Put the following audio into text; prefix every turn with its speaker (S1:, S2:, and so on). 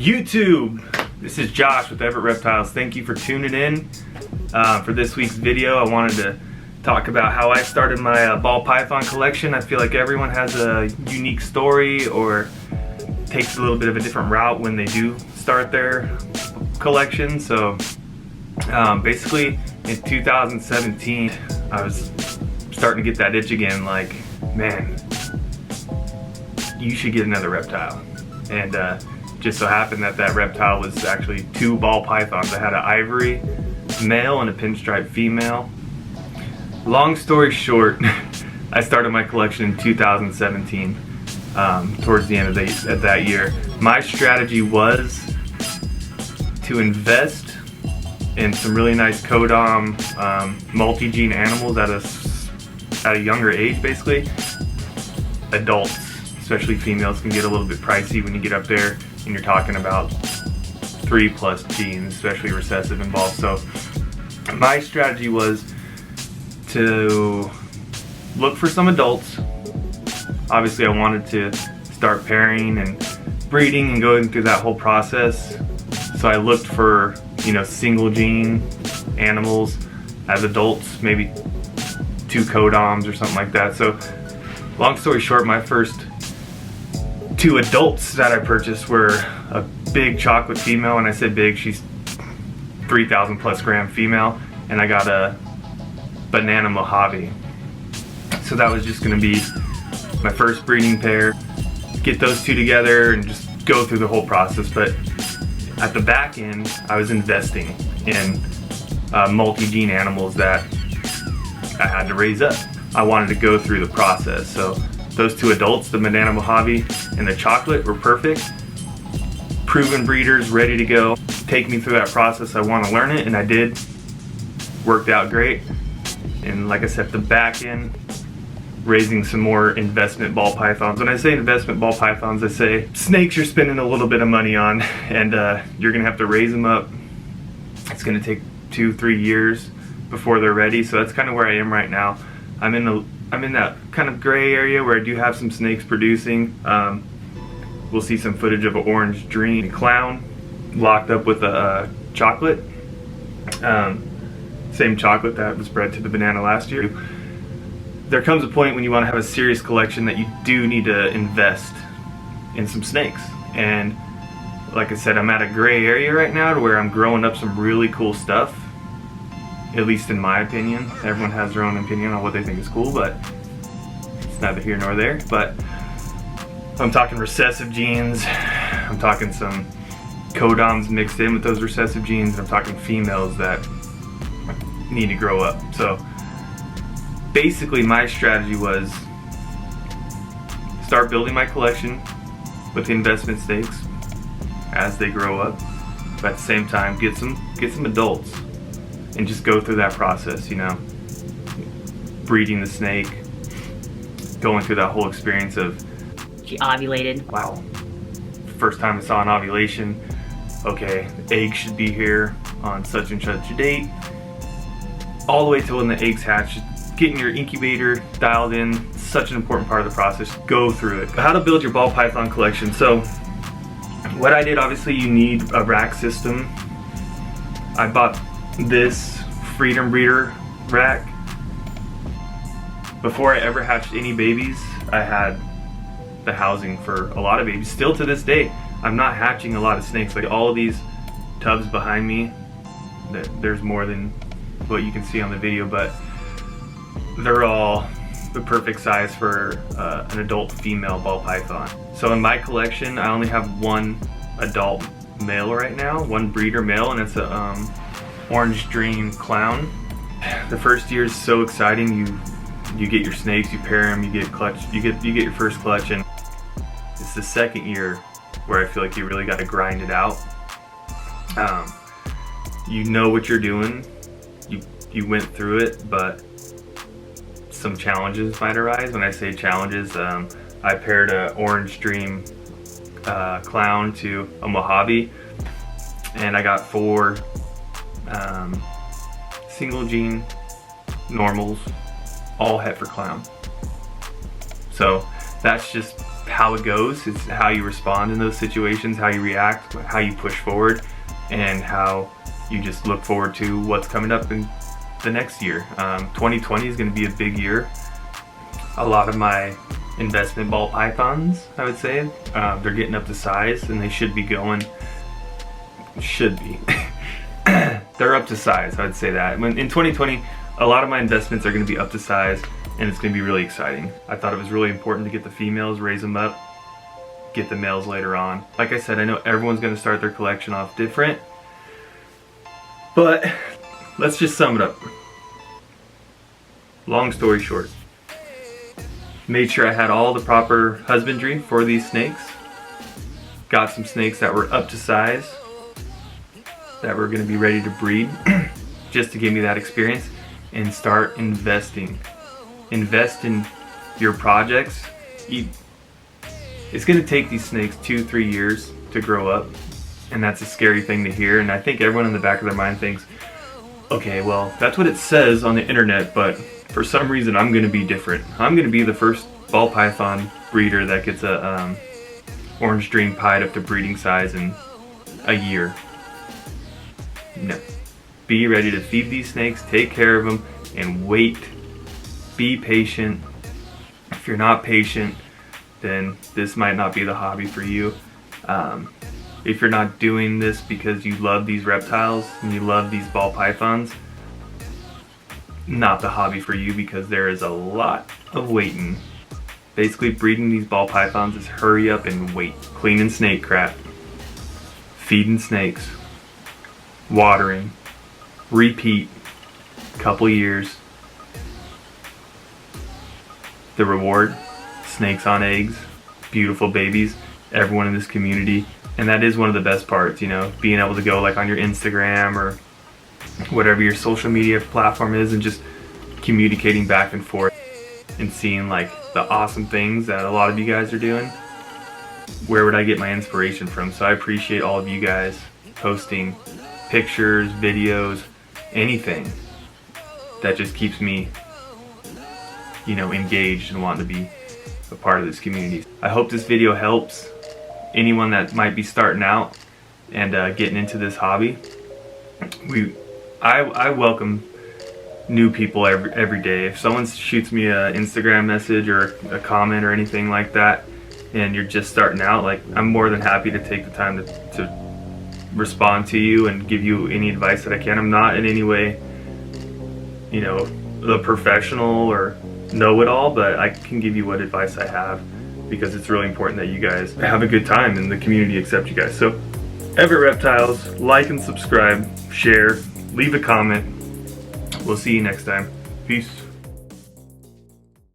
S1: YouTube? This is Josh with Everett Reptiles. Thank you for tuning in. For this week's video, I wanted to talk about how I started my ball python collection. I feel like everyone has a unique story or takes a little bit of a different route when they do start their collection. So basically in 2017, I was starting to get that itch again, like, man, you should get another reptile. And just so happened that that reptile was actually two ball pythons. I had an ivory male and a pinstripe female. Long story short, I started my collection in 2017, towards the end of that year. My strategy was to invest in some really nice codom, multi-gene animals at a younger age, basically. Adults, especially females, can get a little bit pricey when you get up there and you're talking about 3+ genes, especially recessive involved. So my strategy was to look for some adults. Obviously I wanted to start pairing and breeding and going through that whole process. So I looked for, single gene animals as adults, maybe 2 codoms or something like that. So long story short, my first 2 adults that I purchased were a big chocolate female. And I said big, she's 3,000+ gram female, and I got a banana Mojave. So that was just gonna be my first breeding pair. Get those 2 together and just go through the whole process. But at the back end, I was investing in multi-gene animals that I had to raise up. I wanted to go through the process. So those 2 adults, the banana Mojave and the chocolate, were perfect. Proven breeders, ready to go. Take me through that process. I want to learn it, and I did. Worked out great. And like I said, the back end, raising some more investment ball pythons. When I say investment ball pythons, I say snakes you're spending a little bit of money on, and you're gonna have to raise them up. It's gonna take 2-3 years before they're ready. So that's kind of where I am right now. I'm in that kind of gray area where I do have some snakes producing. We'll see some footage of an orange dream clown locked up with a chocolate. Same chocolate that was bred to the banana last year. There comes a point when you want to have a serious collection that you do need to invest in some snakes. And like I said, I'm at a gray area right now to where I'm growing up some really cool stuff. At least in my opinion. Everyone has their own opinion on what they think is cool, but it's neither here nor there. But I'm talking recessive genes, I'm talking some codoms mixed in with those recessive genes, and I'm talking females that need to grow up. So basically my strategy was start building my collection with investment snakes as they grow up, but at the same time get some adults and just go through that process, breeding the snake, going through that whole experience of,
S2: she ovulated.
S1: Wow, first time I saw an ovulation. Okay, the egg should be here on such and such a date, all the way till when the eggs hatch. Getting your incubator dialed in, such an important part of the process. Go through it. How to build your ball python collection. So what I did, obviously you need a rack system. I bought this Freedom Breeder rack. Before I ever hatched any babies, I had the housing for a lot of babies. Still to this day, I'm not hatching a lot of snakes. Like all of these tubs behind me, there's more than what you can see on the video, but they're all the perfect size for an adult female ball python. So in my collection, I only have 1 adult male right now, 1 breeder male, and it's a orange dream clown. The first year is so exciting. You get your snakes, you pair them, you get clutch, you get your first clutch, and it's the second year where I feel like you really got to grind it out. You know what you're doing. You went through it, but some challenges might arise. When I say challenges, I paired an orange dream clown to a Mojave, and I got 4 single gene normals, all het for clown. So that's just how it goes. It's how you respond in those situations, how you react, how you push forward, and how you just look forward to what's coming up in the next year. 2020 is going to be a big year. A lot of my investment ball pythons, I would say, they're getting up to size, and they should be going. They're up to size, I would say that. In 2020, a lot of my investments are going to be up to size, and it's going to be really exciting. I thought it was really important to get the females, raise them up, get the males later on. Like I said, I know everyone's going to start their collection off different, but let's just sum it up. Long story short, made sure I had all the proper husbandry for these snakes. Got some snakes that were up to size, that were going to be ready to breed, just to give me that experience, and start investing. Invest in your projects. It's going to take these snakes 2-3 years to grow up, and that's a scary thing to hear. And I think everyone in the back of their mind thinks, okay, well, that's what it says on the internet, but for some reason I'm going to be different. I'm going to be the first ball python breeder that gets a orange dream pied up to breeding size in a year. No. Be ready to feed these snakes, take care of them, and wait. Be patient. If you're not patient, then this might not be the hobby for you. If you're not doing this because you love these reptiles and you love these ball pythons, not the hobby for you, because there is a lot of waiting. Basically, breeding these ball pythons is hurry up and wait. Cleaning snake crap, feeding snakes, watering, repeat, couple years. The reward, snakes on eggs, beautiful babies, everyone in this community. And that is one of the best parts, you know, being able to go like on your Instagram or whatever your social media platform is, and just communicating back and forth and seeing like the awesome things that a lot of you guys are doing. Where would I get my inspiration from? So I appreciate all of you guys posting pictures, videos, anything that just keeps me, you know, engaged and wanting to be a part of this community. I hope this video helps anyone that might be starting out and getting into this hobby. I welcome new people every day. If someone shoots me an Instagram message or a comment or anything like that, and you're just starting out, like, I'm more than happy to take the time to respond to you and give you any advice that I can. I'm not in any way, you know, the professional or know-it-all, but I can give you what advice I have, because it's really important that you guys have a good time and the community accept you guys. So, Everett Reptiles, like and subscribe, share, leave a comment. We'll see you next time. Peace.